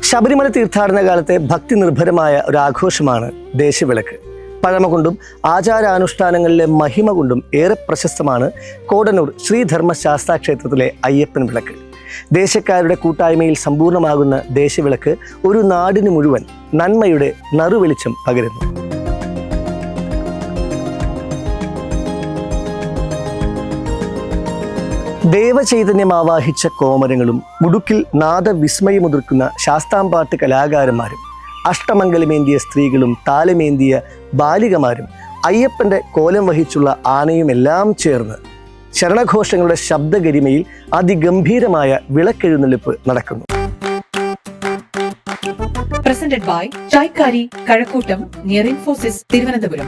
ശബരിമല തീർത്ഥാടന കാലത്തെ ഭക്തി നിർഭരമായ ഒരു ആഘോഷമാണ് ദേശവിളക്ക്. പഴമ കൊണ്ടും ആചാരാനുഷ്ഠാനങ്ങളിലെ മഹിമ കൊണ്ടും ഏറെ പ്രശസ്തമാണ് കോടന്നൂർ ശ്രീധർമ്മശാസ്താ ക്ഷേത്രത്തിലെ അയ്യപ്പൻ വിളക്ക്. ദേശക്കാരുടെ കൂട്ടായ്മയിൽ സമ്പൂർണ്ണമാകുന്ന ദേശവിളക്ക് ഒരു നാടിന് മുഴുവൻ നന്മയുടെ നറുവെളിച്ചം പകരുന്നു. ദേവചൈതന്യം ആവാഹിച്ച കോമരങ്ങളും മുടുക്കിൽ നാദവിസ്മയമുതിർക്കുന്ന ശാസ്താംപാട്ട് കലാകാരന്മാരും അഷ്ടമംഗലമേന്തിയ സ്ത്രീകളും താലമേന്തിയ ബാലികമാരും അയ്യപ്പന്റെ കോലം വഹിച്ചുള്ള ആനയുമെല്ലാം ചേർന്ന് ശരണഘോഷങ്ങളുടെ ശബ്ദഗരിമയിൽ അതിഗംഭീരമായ വിളക്കെഴുന്നള്ളിപ്പ് നടക്കുന്നു. Presented by ചായ്ക്കാരി കഴക്കൂട്ടം നിയർ ഇൻഫോസിസ് തിരുവനന്തപുരം.